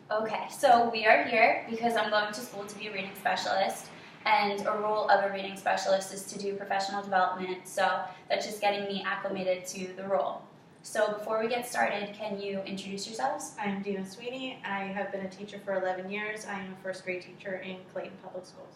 Okay, so we are here because I'm going to school to be a reading specialist, and a role of a reading specialist is to do professional development, so that's just getting me acclimated to the role. So before we get started, can you introduce yourselves? I'm Dina Sweeney. I have been a teacher for 11 years. I am a first grade teacher in Clayton Public Schools.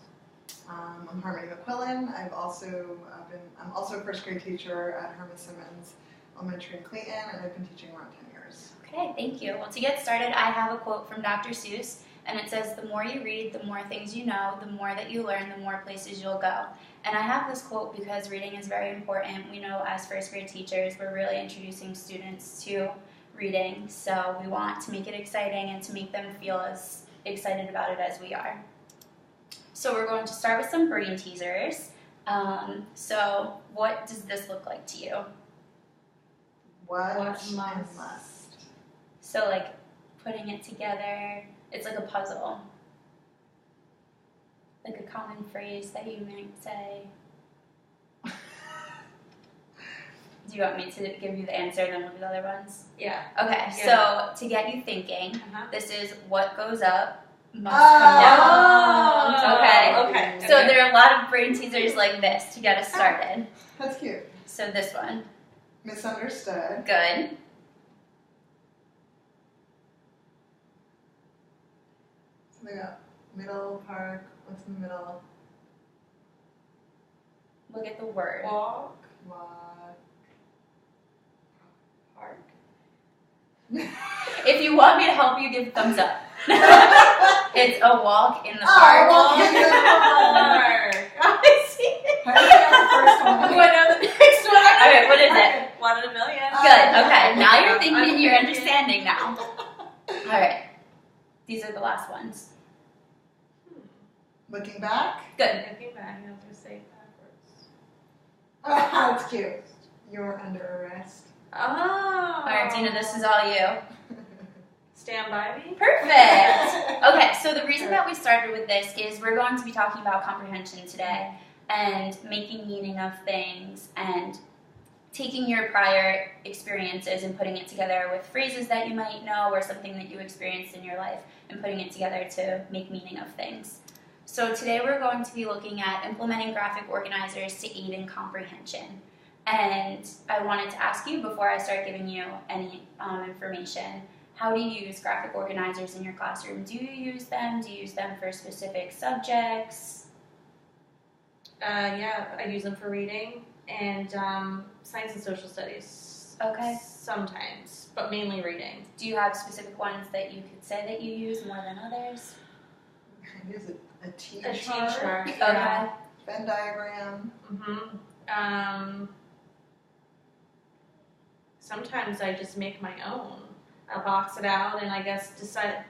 I'm Harmony McQuillan. I'm also a first grade teacher at Herman Simmons Elementary in Clayton, and I've been teaching around 10 years. Okay, thank you. Well, to get started, I have a quote from Dr. Seuss, and it says, "The more you read, the more things you know, the more that you learn, the more places you'll go." And I have this quote because reading is very important. We know as first grade teachers, we're really introducing students to reading, so we want to make it exciting and to make them feel as excited about it as we are. So we're going to start with some brain teasers. So what does this look like to you? What Must. must. So like putting it together, it's like a puzzle. Like a common phrase that you might say. Do you want me to give you the answer and then we'll do the other ones? Yeah. Okay, Yeah. so to get you thinking, Uh-huh. this is what goes up must come down. Oh, Okay. Okay. So there are a lot of brain teasers like this to get us started. That's cute. So this one, Misunderstood. good. Something up. Middle, park. What's in the middle? Look at the word. Walk. Walk. Park. If you want me to help you, give thumbs up. It's a walk in the park. walk in the Park. I see. How do you get the first one? What are the next one? All right, what is it? 1 in a million. Good, okay. Now you're thinking, you're understanding now. All right. These are the last ones. Looking back. Good. Looking back, I have to say it backwards. Oh, that's cute. You're under arrest. Oh. All right, Dina, this is all you. Stand by me. Perfect. Okay, so the reason that we started with this is we're going to be talking about comprehension today and making meaning of things and taking your prior experiences and putting it together with phrases that you might know or something that you experienced in your life and putting it together to make meaning of things. So today we're going to be looking at implementing graphic organizers to aid in comprehension. And I wanted to ask you before I start giving you any information, how do you use graphic organizers in your classroom? Do you use them? Do you use them for specific subjects? Yeah, I use them for reading and science and social studies. Okay. Sometimes, but mainly reading. Do you have specific ones that you could say that you use more than others? I use a T A chart. teacher. Okay. Venn diagram. Mm-hmm. Sometimes I just make my own. I'll box it out and I guess decide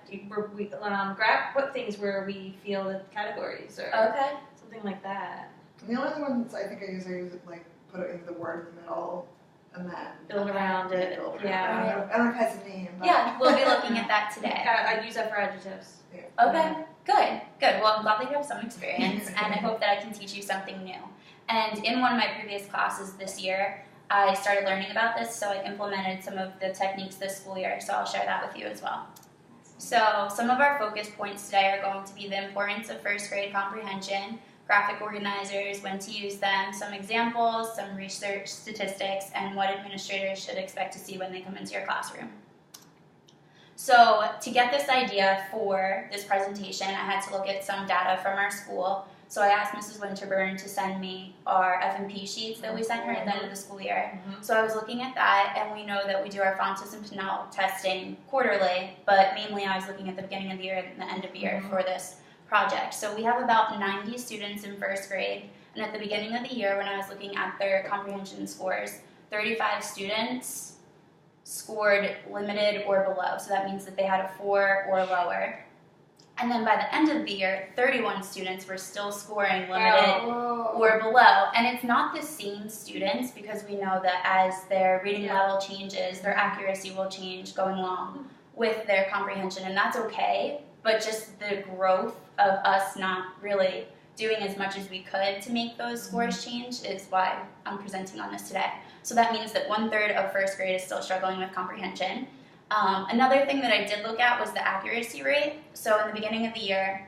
put things where we feel the categories or Okay. something like that. And the only ones I think I use it like put it in the word in the middle and then Build around it. build around it. Yeah. I don't know if it has a name. But Yeah, we'll be looking at that today. I use that for adjectives. Okay, good. Well, I'm glad that you have some experience, and I hope that I can teach you something new. And in one of my previous classes this year, I started learning about this, so I implemented some of the techniques this school year, so I'll share that with you as well. So some of our focus points today are going to be the importance of first grade comprehension, graphic organizers, when to use them, some examples, some research statistics, and what administrators should expect to see when they come into your classroom. So to get this idea for this presentation, I had to look at some data from our school. So I asked Mrs. Winterburn to send me our F&P sheets that we sent her at the end of the school year. Mm-hmm. So I was looking at that, and we know that we do our Fontes and Pinnell testing quarterly, but mainly I was looking at the beginning of the year and the end of the year for this project. So we have about 90 students in first grade, and at the beginning of the year when I was looking at their comprehension scores, 35 students scored limited or below, so that means that they had a 4 or lower. And then by the end of the year, 31 students were still scoring limited or below. And it's not the same students because we know that as their reading level changes, their accuracy will change going along with their comprehension, and that's okay. But just the growth of us not really doing as much as we could to make those scores change is why I'm presenting on this today. So that means that 1/3 of first grade is still struggling with comprehension. Another thing that I did look at was the accuracy rate. So in the beginning of the year,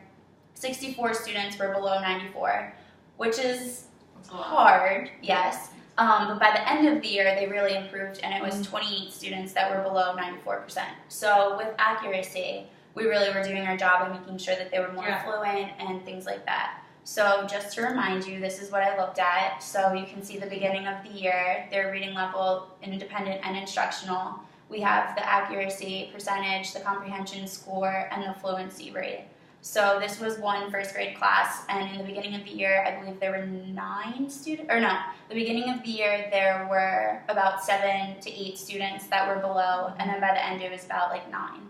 64 students were below 94, which is hard, yes. But by the end of the year, they really improved, and it was 28 students that were below 94%. So with accuracy, we really were doing our job and making sure that they were more fluent and things like that. So just to remind you, this is what I looked at. So you can see the beginning of the year, their reading level, independent and instructional. We have the accuracy percentage, the comprehension score, and the fluency rate. So this was one first grade class, and in the beginning of the year, I believe there were 9 students, or no, the beginning of the year there were about 7 to 8 students that were below, and then by the end it was about like 9.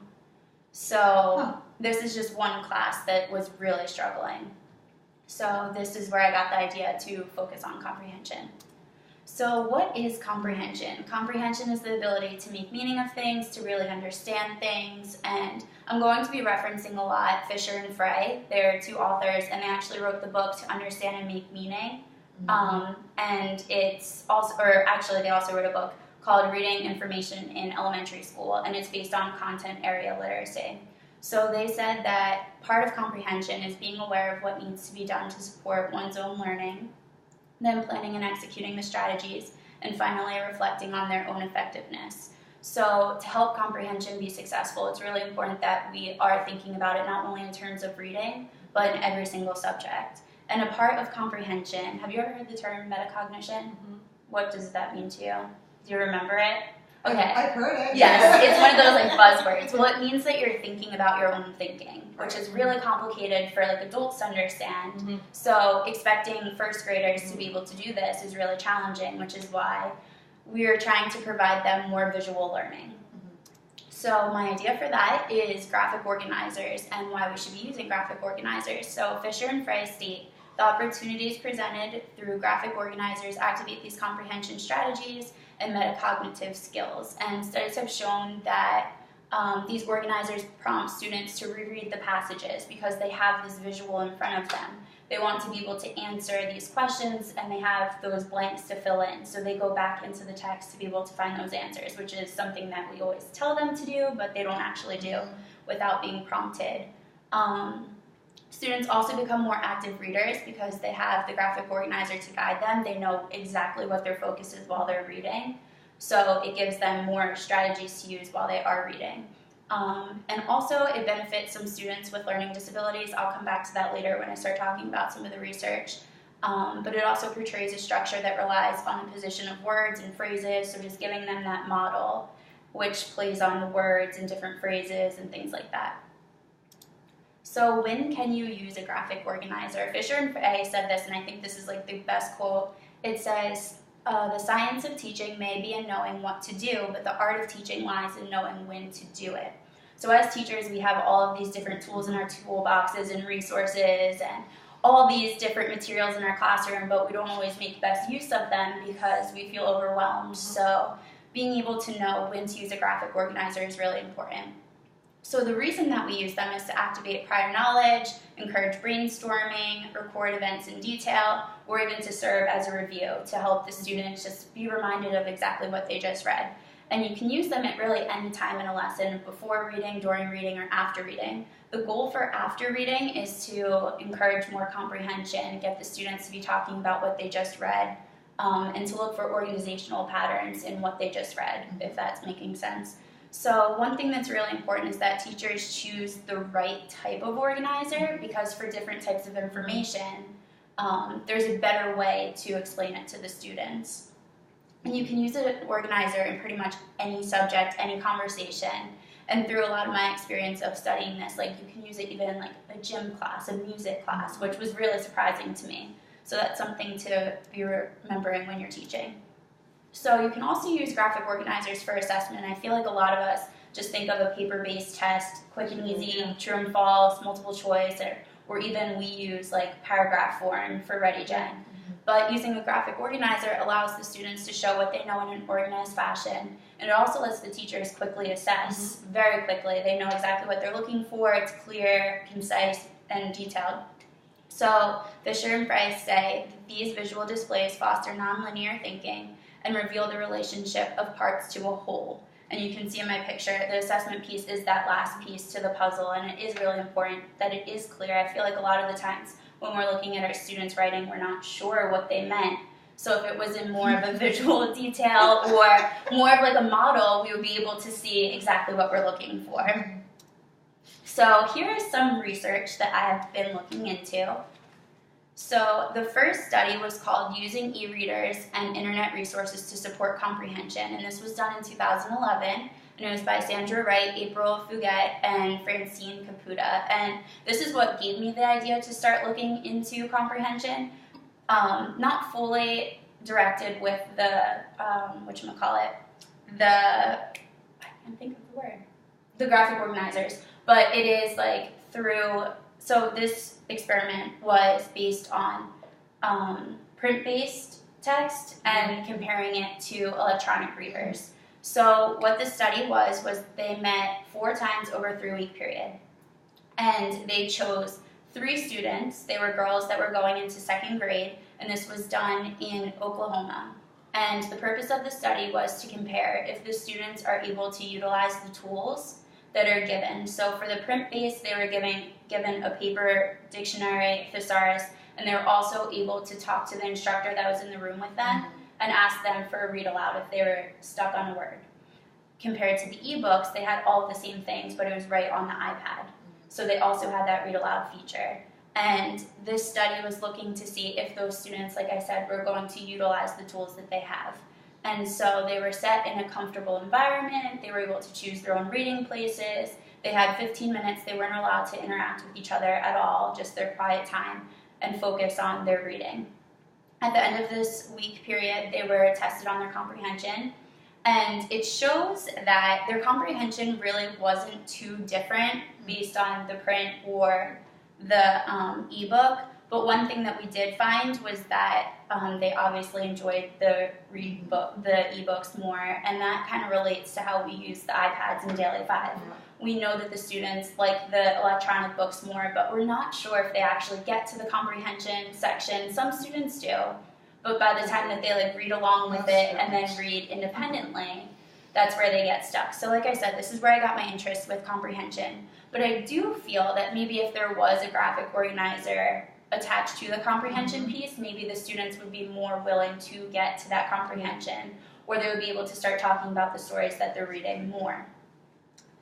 So this is just one class that was really struggling. So this is where I got the idea to focus on comprehension. So what is comprehension? Comprehension is the ability to make meaning of things, to really understand things, and I'm going to be referencing a lot Fisher and Frey. They're 2 authors, and they actually wrote the book To Understand and Make Meaning. And it's also, or actually they also wrote a book called Reading Information in Elementary School, and it's based on content area literacy. So they said that part of comprehension is being aware of what needs to be done to support one's own learning, then planning and executing the strategies, and finally reflecting on their own effectiveness. So to help comprehension be successful, it's really important that we are thinking about it not only in terms of reading, but in every single subject. And a part of comprehension, have you ever heard the term metacognition? What does that mean to you? Do you remember it? Okay. I've heard it. Yes, it's one of those like buzzwords. Well, it means that you're thinking about your own thinking, which is really complicated for like adults to understand. So expecting first graders to be able to do this is really challenging, which is why we're trying to provide them more visual learning. So my idea for that is graphic organizers and why we should be using graphic organizers. So Fisher and Frey state the opportunities presented through graphic organizers activate these comprehension strategies and metacognitive skills. And studies have shown that these organizers prompt students to reread the passages because they have this visual in front of them. They want to be able to answer these questions, and they have those blanks to fill in. So they go back into the text to be able to find those answers, which is something that we always tell them to do, but they don't actually do without being prompted. Students also become more active readers because they have the graphic organizer to guide them. They know exactly what their focus is while they're reading. So it gives them more strategies to use while they are reading. And also it benefits some students with learning disabilities. I'll come back to that later when I start talking about some of the research. But it also portrays a structure that relies on the position of words and phrases, so just giving them that model, which plays on the words and different phrases and things like that. So when can you use a graphic organizer? Fisher and Frey said this, and I think this is like the best quote. It says, the science of teaching may be in knowing what to do, but the art of teaching lies in knowing when to do it. So as teachers, we have all of these different tools in our toolboxes and resources and all these different materials in our classroom, but we don't always make best use of them because we feel overwhelmed. So being able to know when to use a graphic organizer is really important. So the reason that we use them is to activate prior knowledge, encourage brainstorming, record events in detail, or even to serve as a review to help the students just be reminded of exactly what they just read. And you can use them at really any time in a lesson, before reading, during reading, or after reading. The goal for after reading is to encourage more comprehension, get the students to be talking about what they just read, and to look for organizational patterns in what they just read, if that's making sense. So one thing that's really important is that teachers choose the right type of organizer, because for different types of information, there's a better way to explain it to the students. And you can use an organizer in pretty much any subject, any conversation. And through a lot of my experience of studying this, like you can use it even in like a gym class, a music class, which was really surprising to me. So that's something to be remembering when you're teaching. So you can also use graphic organizers for assessment. I feel like a lot of us just think of a paper-based test, quick and easy, true and false, multiple choice, or even we use like paragraph form for ReadyGen. But using a graphic organizer allows the students to show what they know in an organized fashion, and it also lets the teachers quickly assess, very quickly. They know exactly what they're looking for. It's clear, concise, and detailed. So Fisher and Frey say these visual displays foster nonlinear thinking and reveal the relationship of parts to a whole. And you can see in my picture, the assessment piece is that last piece to the puzzle, and it is really important that it is clear. I feel like a lot of the times when we're looking at our students' writing, we're not sure what they meant. So if it was in more of a visual detail or more of like a model, we would be able to see exactly what we're looking for. So here is some research that I have been looking into. So the first study was called Using E-Readers and Internet Resources to Support Comprehension, and this was done in 2011, and it was by Sandra Wright, April Fouget, and Francine Caputa. And this is what gave me the idea to start looking into comprehension. Not fully directed with the, I can't think of the word, the graphic organizers, but it is like through, so this experiment was based on print-based text and comparing it to electronic readers. So what the study was they met 4 times over a 3-week period, and they chose 3 students. They were girls that were going into 2nd grade, and this was done in Oklahoma. And the purpose of the study was to compare if the students are able to utilize the tools that are given. So for the print-based, they were given a paper dictionary, thesaurus, and they were also able to talk to the instructor that was in the room with them and ask them for a read aloud if they were stuck on a word. Compared to the ebooks, they had all of the same things, but it was right on the iPad. So they also had that read aloud feature. And this study was looking to see if those students, like I said, were going to utilize the tools that they have. And so they were set in a comfortable environment, they were able to choose their own reading places, they had 15 minutes, they weren't allowed to interact with each other at all, just their quiet time, and focus on their reading. At the end of this week period, they were tested on their comprehension, and it shows that their comprehension really wasn't too different based on the print or the ebook. But one thing that we did find was that they obviously enjoyed the ebooks more, and that kind of relates to how we use the iPads in Daily 5. We know that the students like the electronic books more, but we're not sure if they actually get to the comprehension section. Some students do, but by the time that they like read along with it and then read independently, that's where they get stuck. So like I said, this is where I got my interest with comprehension. But I do feel that maybe if there was a graphic organizer attached to the comprehension piece, maybe the students would be more willing to get to that comprehension, or they would be able to start talking about the stories that they're reading more.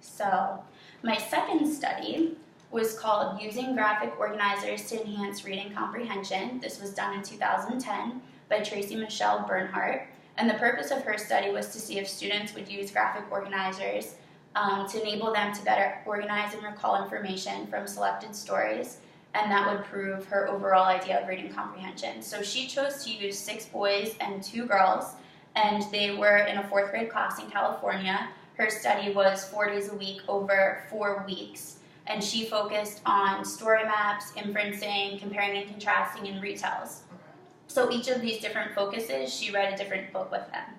So my second study was called Using Graphic Organizers to Enhance Reading Comprehension. This was done in 2010 by Tracy Michelle Bernhardt, and the purpose of her study was to see if students would use graphic organizers to enable them to better organize and recall information from selected stories, and that would prove her overall idea of reading comprehension. So she chose to use 6 boys and 2 girls, and they were in a 4th grade class in California. Her study was 4 days a week over 4 weeks, and she focused on story maps, inferencing, comparing and contrasting, and retells. So each of these different focuses, she read a different book with them.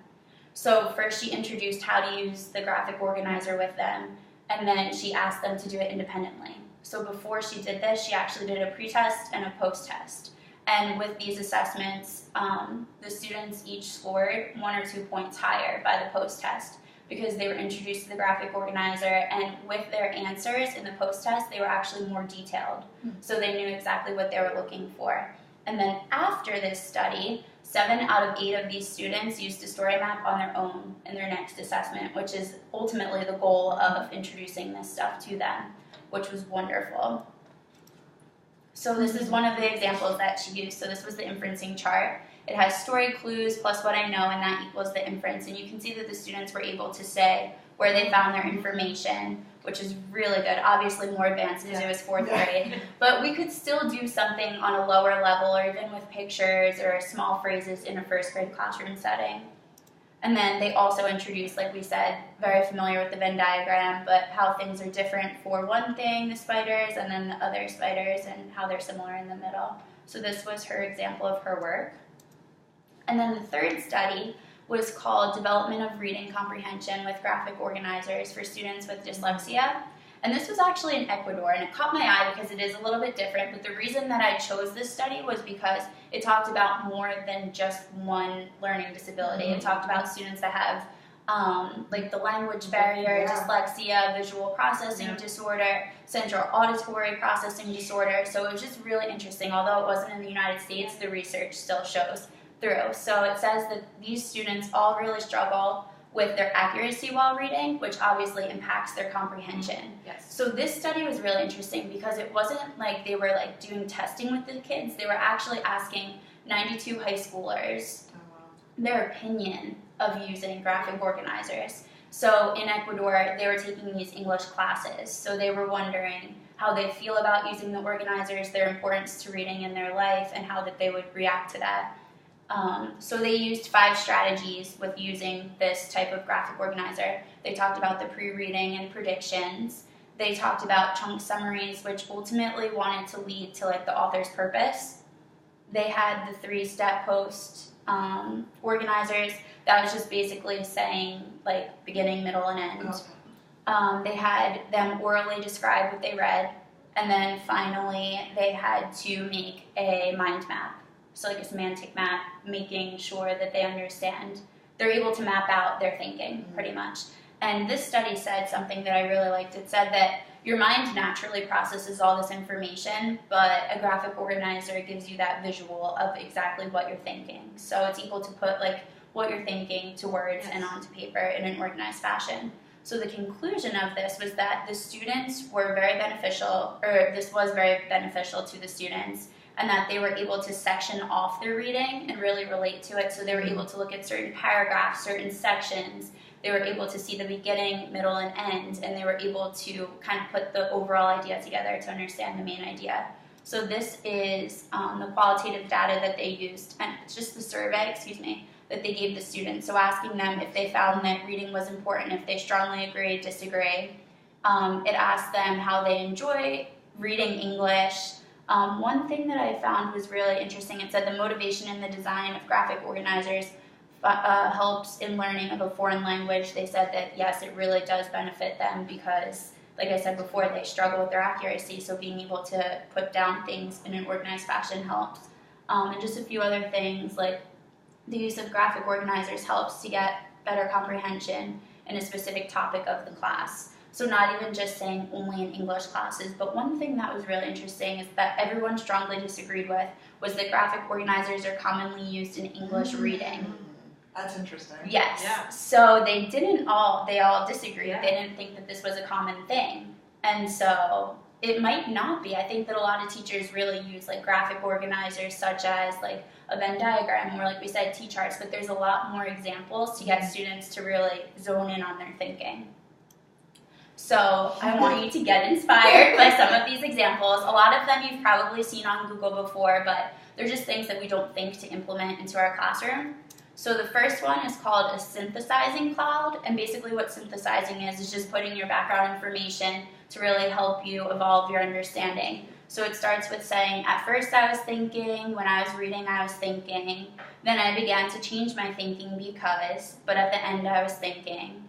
So first she introduced how to use the graphic organizer with them, and then she asked them to do it independently. So before she did this, she actually did a pre-test and a post-test. And with these assessments, the students each scored 1 or 2 points higher by the post-test because they were introduced to the graphic organizer, and with their answers in the post-test, they were actually more detailed. So they knew exactly what they were looking for. And then after this study, 7 out of 8 of these students used a story map on their own in their next assessment, which is ultimately the goal of introducing this stuff to them, which was wonderful. So this is one of the examples that she used. So this was the inferencing chart. It has story clues plus what I know, and that equals the inference. And you can see that the students were able to say where they found their information, which is really good. Obviously more advanced because it was 4th grade. But we could still do something on a lower level, or even with pictures or small phrases in a 1st grade classroom setting. And then they also introduced, like we said, very familiar with the Venn diagram, but how things are different for one thing, the spiders, and then the other spiders, and how they're similar in the middle. So this was her example of her work. And then the third study was called Development of Reading Comprehension with Graphic Organizers for Students with Dyslexia. And this was actually in Ecuador, and it caught my eye because it is a little bit different, but the reason that I chose this study was because it talked about more than just one learning disability. It talked about students that have like the language barrier, dyslexia, visual processing disorder, central auditory processing disorder. So it was just really interesting. Although it wasn't in the United States, the research still shows through. So it says that these students all really struggle with their accuracy while reading, which obviously impacts their comprehension. Yes. So this study was really interesting because it wasn't like they were like doing testing with the kids. They were actually asking 92 high schoolers their opinion of using graphic organizers. So in Ecuador, they were taking these English classes. So they were wondering how they feel about using the organizers, their importance to reading in their life, and how that they would react to that. So they used 5 strategies with using this type of graphic organizer. They talked about the pre-reading and predictions. They talked about chunk summaries, which ultimately wanted to lead to like the author's purpose. They had the 3-step post organizers. That was just basically saying like beginning, middle, and end. They had them orally describe what they read, and then finally they had to make a mind map. So like a semantic map, making sure that they understand. They're able to map out their thinking, pretty much. And this study said something that I really liked. It said that your mind naturally processes all this information, but a graphic organizer gives you that visual of exactly what you're thinking. So it's able to put like what you're thinking to words and onto paper in an organized fashion. So the conclusion of this was that the students were very beneficial, or this was very beneficial to the students, and that they were able to section off their reading and really relate to it. So they were able to look at certain paragraphs, certain sections. They were able to see the beginning, middle, and end, and they were able to kind of put the overall idea together to understand the main idea. So this is the qualitative data that they used, and it's just the survey, that they gave the students. So asking them if they found that reading was important, if they strongly agree, disagree. It asked them how they enjoy reading English. One thing that I found was really interesting. It said the motivation in the design of graphic organizers helps in learning of a foreign language. They said that yes, it really does benefit them because, like I said before, they struggle with their accuracy, so being able to put down things in an organized fashion helps. And just a few other things, like the use of graphic organizers helps to get better comprehension in a specific topic of the class. So not even just saying only in English classes, but one thing that was really interesting is that everyone strongly disagreed with was that graphic organizers are commonly used in English reading. That's interesting. Yes. Yeah. So they all disagreed. Yeah. They didn't think that this was a common thing. And so it might not be. I think that a lot of teachers really use like graphic organizers such as like a Venn diagram or like we said T-charts, but there's a lot more examples to get students to really zone in on their thinking. So I want you to get inspired by some of these examples. A lot of them you've probably seen on Google before, but they're just things that we don't think to implement into our classroom. So the first one is called a synthesizing cloud, and basically what synthesizing is just putting your background information to really help you evolve your understanding. So it starts with saying, at first I was thinking, when I was reading I was thinking, then I began to change my thinking because, but at the end I was thinking.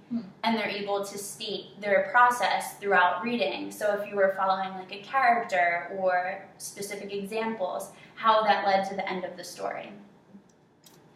And they're able to state their process throughout reading. So if you were following like a character or specific examples, how that led to the end of the story.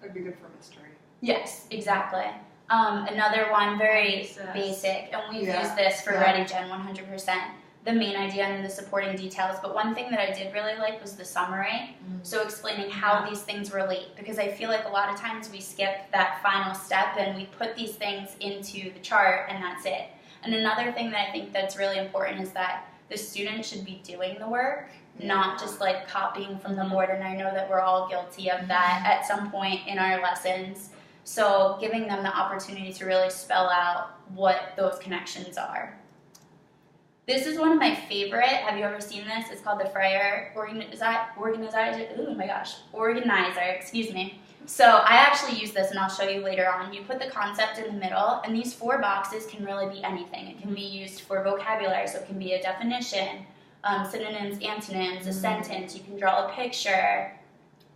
That'd be good for mystery. Yes, exactly. Another one, very basic, and we've used this for ReadyGen 100%, the main idea and the supporting details. But one thing that I did really like was the summary. So explaining how these things relate, because I feel like a lot of times we skip that final step and we put these things into the chart and that's it. And another thing that I think that's really important is that the student should be doing the work, not just like copying from the board. And I know that we're all guilty of that at some point in our lessons. So giving them the opportunity to really spell out what those connections are. This is one of my favorite. Have you ever seen this? It's called the Freyer organizer, excuse me. So I actually use this and I'll show you later on. You put the concept in the middle and these 4 boxes can really be anything. It can be used for vocabulary, so it can be a definition, synonyms, antonyms, a sentence. You can draw a picture.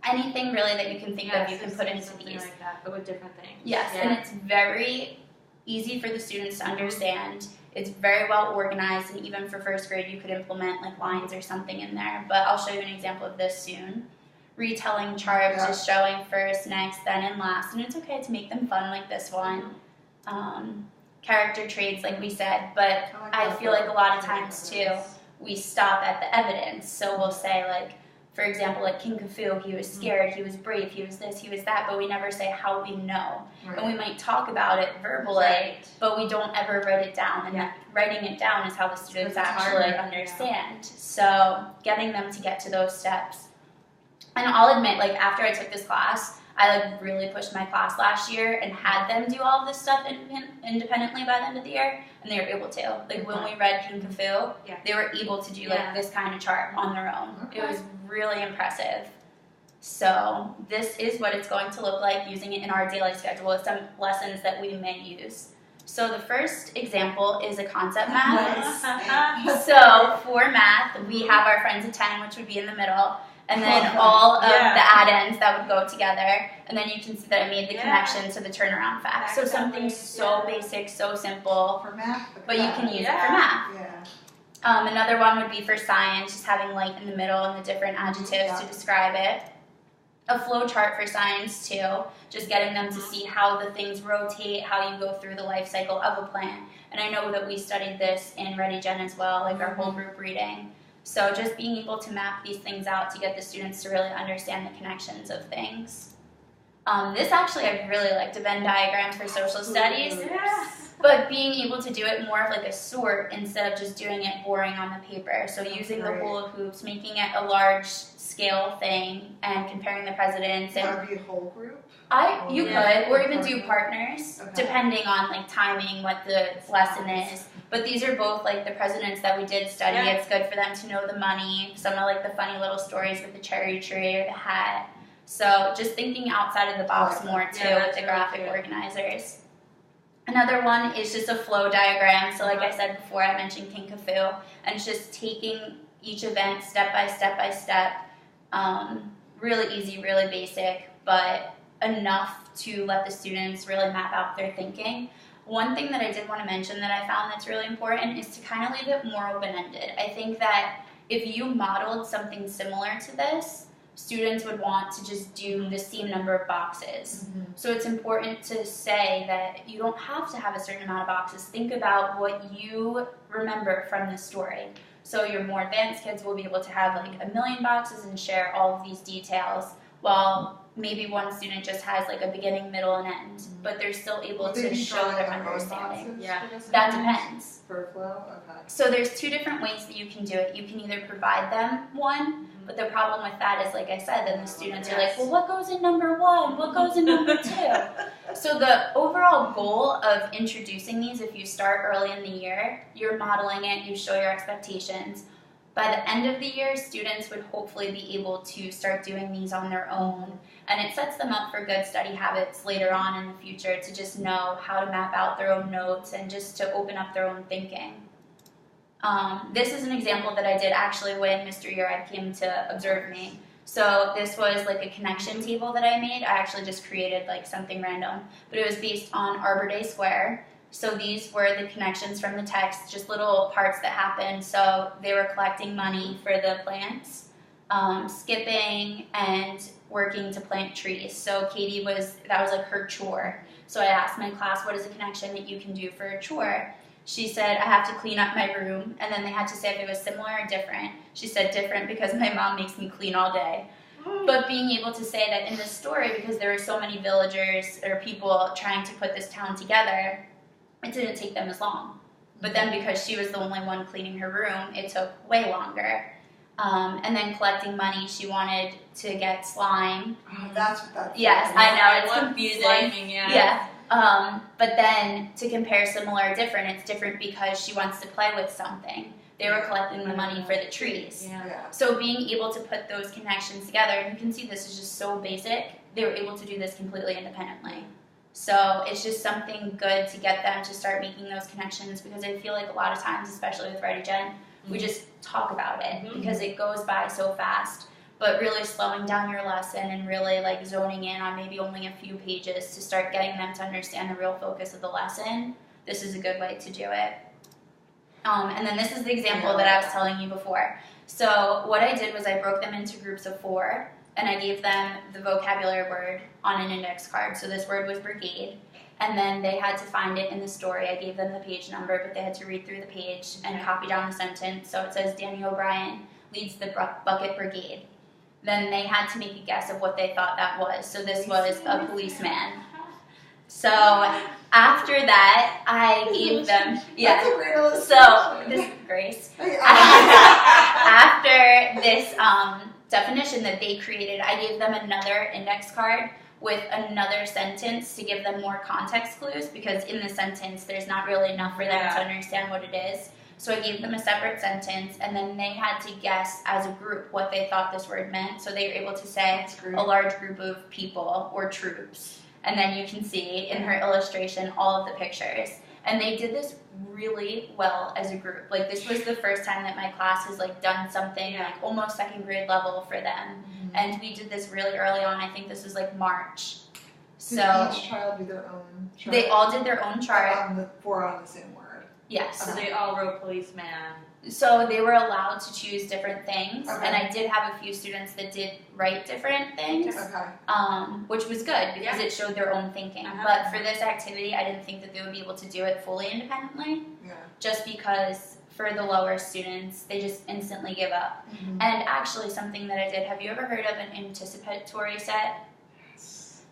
Anything really that you can think of, you can put into these. Like that, but with different things. Yes, and it's very easy for the students to understand. It's very well organized, and even for first grade, you could implement like lines or something in there. But I'll show you an example of this soon. Retelling charts, just showing first, next, then, and last. And it's okay to make them fun like this one. character traits, like we said, but I feel like a lot of times too, we stop at the evidence. So we'll say, like, for example, like King Khufu, he was scared, he was brave, he was this, he was that, but we never say how we know. Right. And we might talk about it verbally, but we don't ever write it down. And writing it down is how the students actually understand. So getting them to get to those steps. And I'll admit, like, after I took this class, I like really pushed my class last year and had them do all of this stuff independently by the end of the year, and they were able to. Like when we read King Khufu, they were able to do like this kind of chart on their own. Okay. It was really impressive. So this is what it's going to look like using it in our daily schedule with some lessons that we may use. So the first example is a concept math. Nice. So for math, we have our friends of 10, which would be in the middle, and then all of the add-ins that would go together, and then you can see that I made the connection to the turnaround fact. So something so basic, so simple, For math, but you can use it for math. Yeah. Another one would be for science, just having light in the middle and the different adjectives to describe it. A flow chart for science too, just getting them to see how the things rotate, how you go through the life cycle of a plant. And I know that we studied this in Ready Gen as well, like our whole group reading. So just being able to map these things out to get the students to really understand the connections of things. This actually, I really liked a Venn diagram for social studies, but being able to do it more of like a sort instead of just doing it boring on the paper. So using the hula hoops, making it a large scale thing, and comparing the presidents. That And would be a whole group? you could, or even do partners, depending on like timing, what the lesson is. But these are both like the presidents that we did study. It's good for them to know the money, some of like the funny little stories with the cherry tree or the hat. So just thinking outside of the box more too with the graphic organizers. Another one is just a flow diagram. So like I said before, I mentioned King Khufu, and it's just taking each event step by step by step. Really easy, really basic, but enough to let the students really map out their thinking. One thing that I did want to mention that I found that's really important is to kind of leave it more open-ended. I think that if you modeled something similar to this, students would want to just do the same number of boxes. So it's important to say that you don't have to have a certain amount of boxes. Think about what you remember from the story. So your more advanced kids will be able to have like 1,000,000 boxes and share all of these details, while maybe one student just has like a beginning, middle, and end, but they're still able to show their understanding. That depends. For flow? Okay. So there's two different ways that you can do it. You can either provide them one, but the problem with that is, like I said, then the students are like, well, what goes in number 1? What goes in number 2? So the overall goal of introducing these, if you start early in the year, you're modeling it, you show your expectations. By the end of the year, students would hopefully be able to start doing these on their own, and it sets them up for good study habits later on in the future to just know how to map out their own notes and just to open up their own thinking. This is an example that I did actually when Mr. Urad came to observe me. So this was like a connection table that I made. I actually just created like something random, but it was based on Arbor Day Square. So these were the connections from the text, just little parts that happened. So they were collecting money for the plants, skipping, and working to plant trees. So Katie that was like her chore. So I asked my class, what is a connection that you can do for a chore? She said, I have to clean up my room, and then they had to say if it was similar or different. She said different because my mom makes me clean all day. But being able to say that in this story, because there were so many villagers or people trying to put this town together, it didn't take them as long. But then because she was the only one cleaning her room, it took way longer. And then collecting money, she wanted to get slime. Oh, that's what that is. Yes, I know, it's confusing. Sliming, Yeah. But then to compare similar or different, it's different because she wants to play with something. They were collecting the money for the trees. Yeah. So being able to put those connections together, and you can see this is just so basic, they were able to do this completely independently. So it's just something good to get them to start making those connections, because I feel like a lot of times, especially with Ready Gen, we just talk about it because it goes by so fast. But really slowing down your lesson and really like zoning in on maybe only a few pages to start getting them to understand the real focus of the lesson, this is a good way to do it. And then this is the example that I was telling you before. So what I did was I broke them into groups of 4, and I gave them the vocabulary word on an index card. So this word was brigade. and then they had to find it in the story. I gave them the page number, but they had to read through the page and copy down the sentence. So it says Danny O'Brien leads the bucket brigade. Then they had to make a guess of what they thought that was. So this was a policeman. So after that, I gave them, That's a great illustration. so this Grace. After this definition that they created, I gave them another index card with another sentence to give them more context clues, because in the sentence there's not really enough for them to understand what it is. So I gave them a separate sentence, and then they had to guess as a group what they thought this word meant. So they were able to say a large group of people or troops. And then you can see in her illustration all of the pictures. And they did this really well as a group. Like, this was the first time that my class has like done something like almost second grade level for them. And we did this really early on. I think this was like March. So So each child do their own chart? they all did their own chart. Four on the same word. Yes. So they all wrote policeman. So they were allowed to choose different things, Okay. and I did have a few students that did write different things, Okay. which was good because it showed their own thinking. But for this activity, I didn't think that they would be able to do it fully independently, Yeah. just because for the lower students, they just instantly give up. Mm-hmm. And actually, something that I did, have you ever heard of an anticipatory set?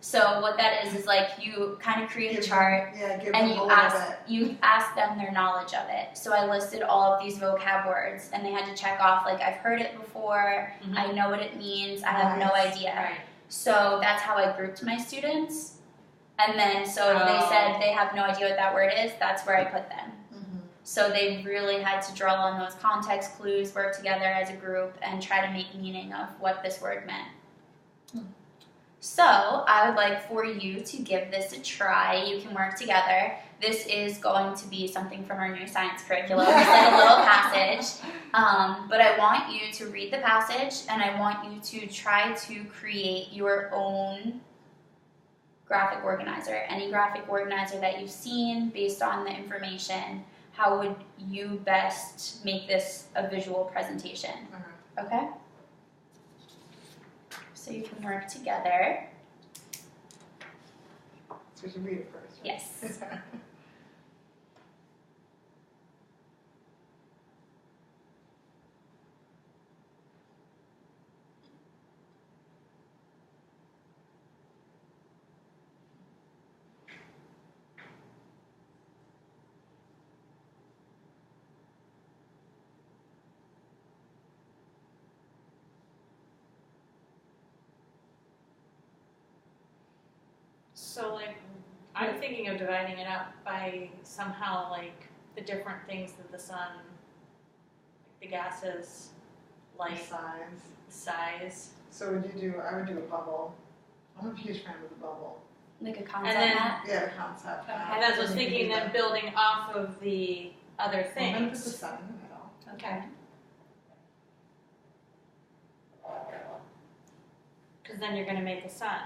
So what that is like you kind of create a chart, Give and them a little bit. you ask them their knowledge of it. So I listed all of these vocab words, and they had to check off, like, I've heard it before, I know what it means, I have no Nice. idea. Right. So that's how I grouped my students. And then, so if they said they have no idea what that word is, that's where I put them. Mm-hmm. So they really had to draw on those context clues, work together as a group, and try to make meaning of what this word meant. So I would like for you to give this a try. You can work together. This is going to be something from our new science curriculum. It's like a little passage. But I want you to read the passage, and I want you to try to create your own graphic organizer. Any graphic organizer that you've seen based on the information. How would you best make this a visual presentation? Okay? So you can work together. So we should read it first. Right? Yes. So, like, I'm thinking of dividing it up by somehow, like, the different things that the sun, like the gases, light, size. So would you do? I would do a bubble. I'm a huge fan of the bubble. Like a concept then- map? Yeah, the concept. Okay. And that's what I was thinking, then building off of the other I'm gonna put the things. sun in the middle. Okay. Because then you're going to make a sun.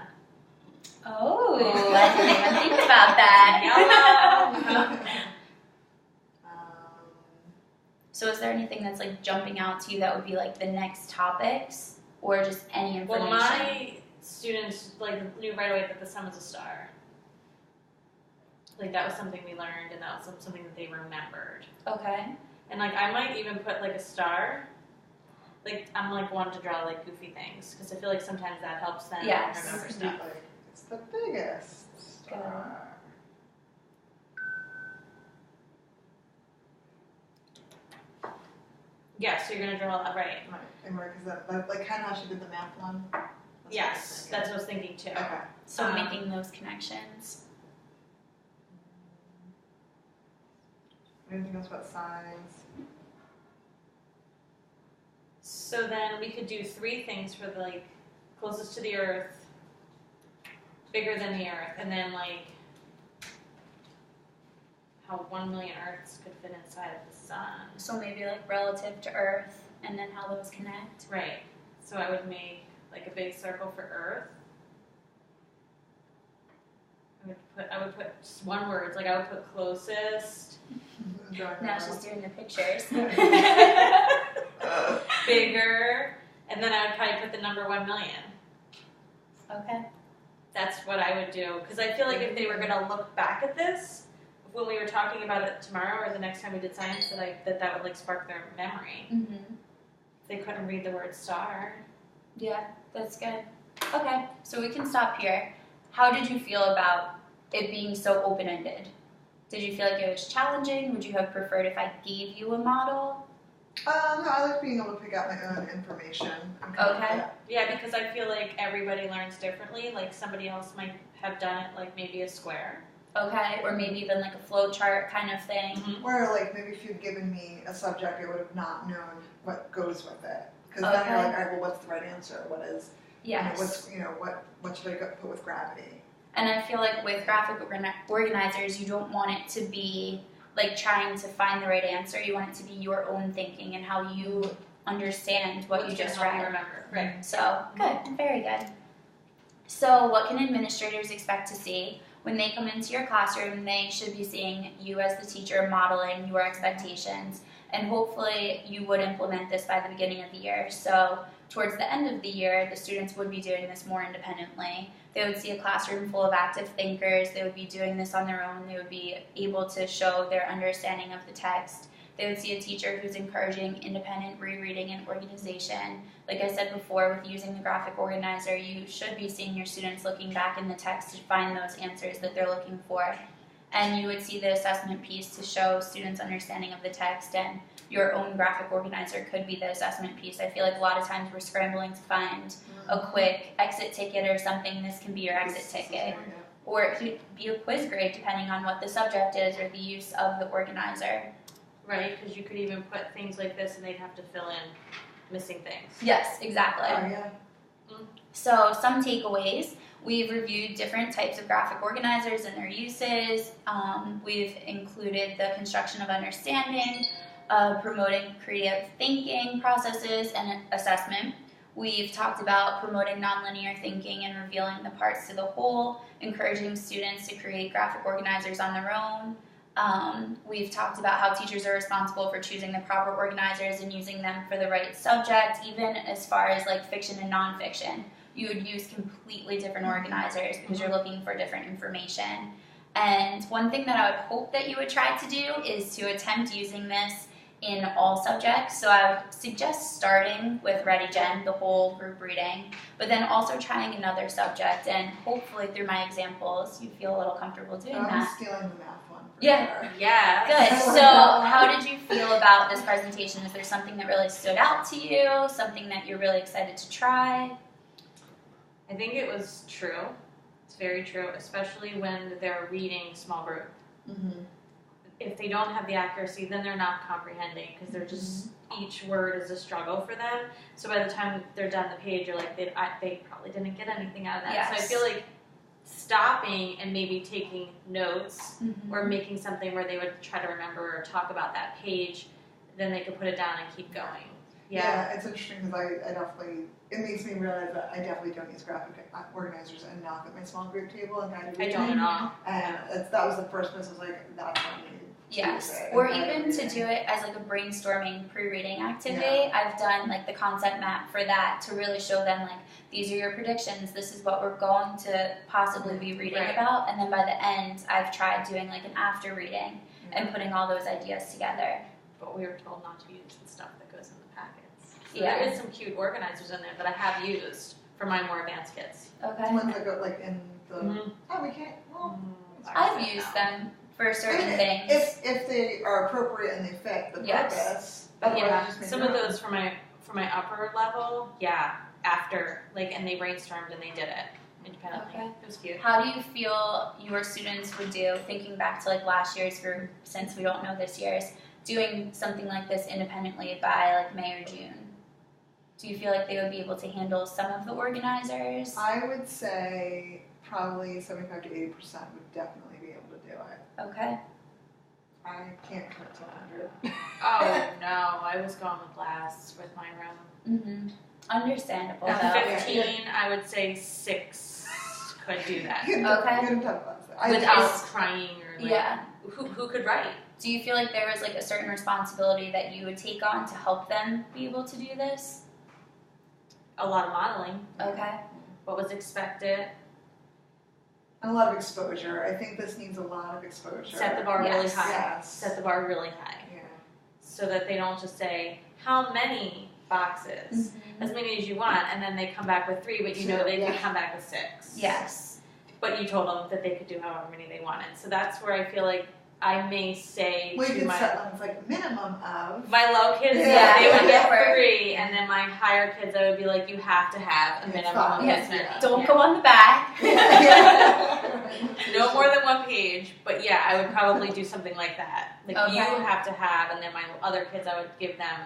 Oh, I didn't even think about that. So is there anything that's like jumping out to you that would be like the next topics, or just any information? Well, my students like knew right away that the sun was a star. Like that was something we learned, and that was something that they remembered. Okay. And like I might even put like a star. Like I'm like wanting to draw like goofy things because I feel like sometimes that helps them Yes. remember stuff. Like, it's the biggest star. Yeah, so you're gonna draw that right. Right, and right, because that like kind of how she did the math one. Yes, that's what I was thinking too. Okay. So making those connections. Anything else about size? So then we could do 3 things for the, like closest to the Earth, bigger than the Earth, and then like how 1 million Earths could fit inside of the sun. So maybe like relative to Earth, and then how those connect. Right. So I would make like a big circle for Earth. I would put just one word, like I would put closest, Now she's doing the pictures. bigger, and then I would probably put the number 1 million. Okay. That's what I would do, because I feel like if they were going to look back at this, when we were talking about it tomorrow or the next time we did science, that would like spark their memory. Mm-hmm. If they couldn't read the word star. Yeah, that's good. Okay, so we can stop here. How did you feel about it being so open-ended? Did you feel like it was challenging? Would you have preferred if I gave you a model? No, I like being able to pick out my own information. Okay. Yeah, because I feel like everybody learns differently. Like somebody else might have done it like maybe a square. Okay, or maybe even like a flow chart kind of thing. Mm-hmm. Or like maybe if you'd given me a subject, I would have not known what goes with it. Because then you're like, all right, well, what's the right answer? What is, Yes. what should I put with gravity? And I feel like with graphic organizers, you don't want it to be like trying to find the right answer. You want it to be your own thinking and how you understand what you just read. Remember. Right. So, good. Very good. So, what can administrators expect to see? When they come into your classroom, they should be seeing you as the teacher modeling your expectations. And hopefully you would implement this by the beginning of the year. So towards the end of the year, the students would be doing this more independently. They would see a classroom full of active thinkers. They would be doing this on their own. They would be able to show their understanding of the text. They would see a teacher who's encouraging independent rereading and organization. Like I said before, with using the graphic organizer, you should be seeing your students looking back in the text to find those answers that they're looking for. And you would see the assessment piece to show students' understanding of the text, and your own graphic organizer could be the assessment piece. I feel like a lot of times we're scrambling to find a quick exit ticket or something. This can be your exit ticket. Or it could be a quiz grade depending on what the subject is or the use of the organizer. Right, because you could even put things like this and they'd have to fill in missing things. Yes, exactly. Oh, yeah. So some takeaways. We've reviewed different types of graphic organizers and their uses. We've included the construction of understanding, promoting creative thinking processes and assessment. We've talked about promoting nonlinear thinking and revealing the parts to the whole, encouraging students to create graphic organizers on their own. We've talked about how teachers are responsible for choosing the proper organizers and using them for the right subject, even as far as like fiction and nonfiction. You would use completely different organizers because you're looking for different information. And one thing that I would hope that you would try to do is to attempt using this in all subjects. So I would suggest starting with Ready Gen, the whole group reading, but then also trying another subject, and hopefully through my examples you feel a little comfortable doing that. I'm stealing the math one. Yeah. Yeah. Good. So how did you feel about this presentation? Is there something that really stood out to you? Something that you're really excited to try? I think it was true. It's very true, especially when they're reading small group. Mm-hmm. If they don't have the accuracy, then they're not comprehending because they're just, each word is a struggle for them. So by the time they're done the page, you're like, they probably didn't get anything out of that. Yes. So I feel like stopping and maybe taking notes or making something where they would try to remember or talk about that page, then they could put it down and keep going. Yeah, it's interesting because I definitely, it makes me realize that I definitely don't use graphic organizers enough at my small group table and guided reading. I don't at all. And that was the first place I was like, that's what I need. Yes, or even to do it as like a brainstorming pre-reading activity. Yeah. I've done like the concept map for that to really show them like, these are your predictions, this is what we're going to possibly be reading about, and then by the end I've tried doing like an after reading and putting all those ideas together. But we were told not to use the stuff that goes in the packets. So Yeah. there is some cute organizers in there that I have used for my more advanced kids. Okay. Ones that go like in the, oh, we can't, well. I've used them for certain things. If they are appropriate and they fit the purpose. But yeah, just make some your of own. those for my upper level, after, like, and they brainstormed and they did it independently. Okay. It was cute. How do you feel your students would do, thinking back to like last year's group, since we don't know this year's, doing something like this independently by like May or June? Do you feel like they would be able to handle some of the organizers? I would say probably 75 to 80% would definitely be able to do it. Okay. I can't commit to 100. Oh no, I was going with last with my room. Mm-hmm. Understandable At though. 15, I would say 6 could do that Okay. Good tough class. without crying or like, Yeah. who could write? Do you feel like there was like a certain responsibility that you would take on to help them be able to do this? A lot of modeling. Okay. What was expected. And a lot of exposure. I think this needs a lot of exposure. Set the bar really Yes. high. Yes. Set the bar really high. Yeah. So that they don't just say, how many boxes? As many as you want, and then they come back with 3, but you know they could come back with 6. Yes. But you told them that they could do however many they wanted. So that's where I feel like I may say We to could my set ones like minimum of. my low kids, Yeah. they would get Yeah. 3, and then my higher kids, I would be like, you have to have a It's minimum fine. of Yes. this many. Don't Yeah. go on the back. No more than 1 page, but yeah, I would probably do something like that. Like Okay. you have to have, and then my other kids, I would give them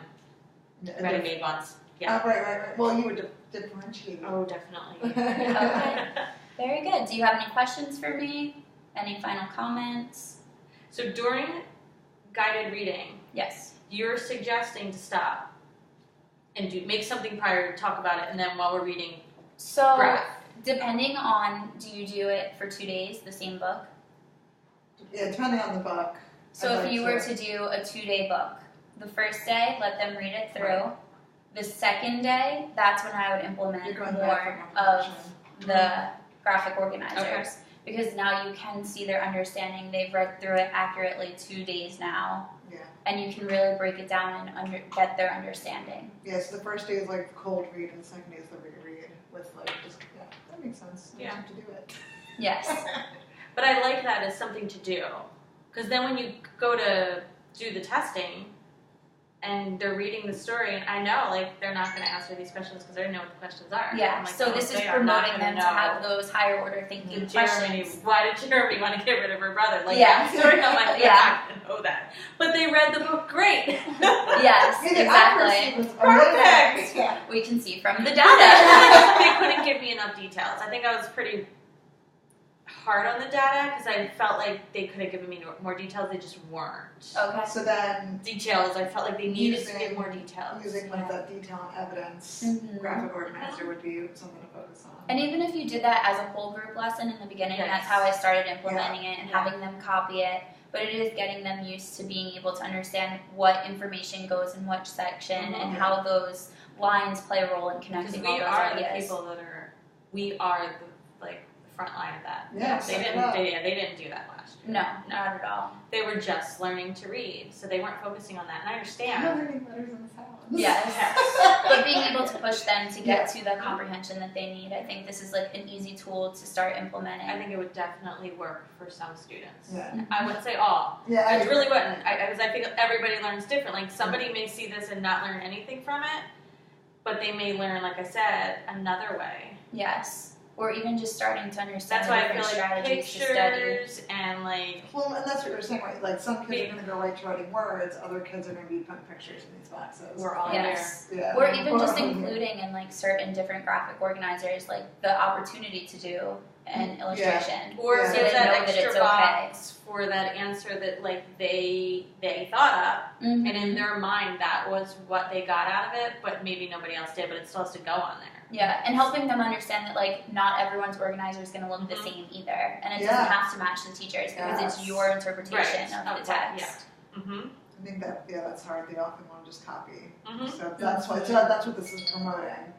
ready-made ones. Yeah. Right. Well, you would differentiate. Oh, definitely. Okay. Very good. Do you have any questions for me? Any final comments? So during guided reading, Yes. you're suggesting to stop and make something prior, talk about it, and then while we're reading, So, graph. depending on, do you do it for 2 days, the same book? Yeah, depending on the book. So I'd if like you were to do a 2-day book, the first day, let them read it through. Right. The second day, that's when I would implement You're going more back for of comprehension. the graphic organizers. Okay. Because now you can see their understanding. They've read through it accurately 2 days now. Yeah. And you can really break it down and get their understanding. Yeah, so the first day is like the cold read, and the second day is the reread with like just that makes sense. I Yeah. have to do it. Yes. But I like that as something to do. Because then when you go to do the testing and they're reading the story, and I know like they're not going to answer these questions because they don't know what the questions are. Yeah, I'm like, so oh, this is they are not promoting them gonna to know. have those higher order thinking Jeremy, questions. why did Jeremy want to get rid of her brother? Like Yeah. that story, I'm like, they're Yeah. not going to know that. But they read the book great. Yes, Yeah, the exactly. accuracy was Perfect. Yeah. We can see from the they data. couldn't give me enough details. I think I was pretty hard on the data because I felt like they could have given me more details. They just weren't. Okay. So then Details. I felt like they needed to give more details. using like that detail and evidence Mhm. graphic organizer would be something to focus on. And even if you did that as a whole group lesson in the beginning, Yes. that's how I started implementing it and Yeah. having them copy it. But it is getting them used to being able to understand what information goes in which section and how those lines play a role in Because connecting we all those are ideas. the people that are. We are the front line of that. Yes, They didn't. They didn't do that last year. No, not at all. They were just learning to read, so they weren't focusing on that. And I understand. learning letters and sounds. Yes. But being able to push them to get to the comprehension that they need, I think this is like an easy tool to start implementing. I think it would definitely work for some students. Yeah. I wouldn't say all. Yeah, I really wouldn't, because I think everybody learns differently. Like somebody may see this and not learn anything from it, but they may learn, like I said, another way. Yes. Or even just starting to understand That's the why I different feel like strategies to study. pictures and like Well, and that's what you're saying, right? Like some kids are going to go right to writing words, other kids are going to be putting pictures in these boxes. we're all Yes. Yeah. Or even just Or- including in like certain different graphic organizers, like the opportunity to do an illustration. there. Or Yeah. So give they that know that extra it's okay. box for that answer that like they thought of, Mhm. and in their mind that was what they got out of it, but maybe nobody else did, but it still has to go on there. Yeah, and helping them understand that like not everyone's organizer is going to look the Mhm. same either, and it Yeah. doesn't have to match the teacher's because it's Yes. your interpretation Right. of the text. Mm-hmm. I think that's hard. They often want to just copy. Mm-hmm. So that's what this is promoting.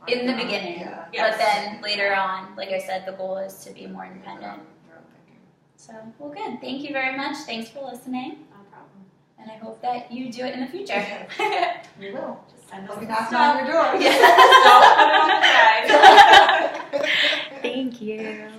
In the beginning. Yeah. Yes. But then later on, like I said, the goal is to be more independent. Their own thinking. So, well, good. Thank you very much. Thanks for listening, No problem. and I hope that you do it in the future. We will. Just send us I'll be the knocking stuff. on your door. Yeah. Don't put it on the side. Thank you.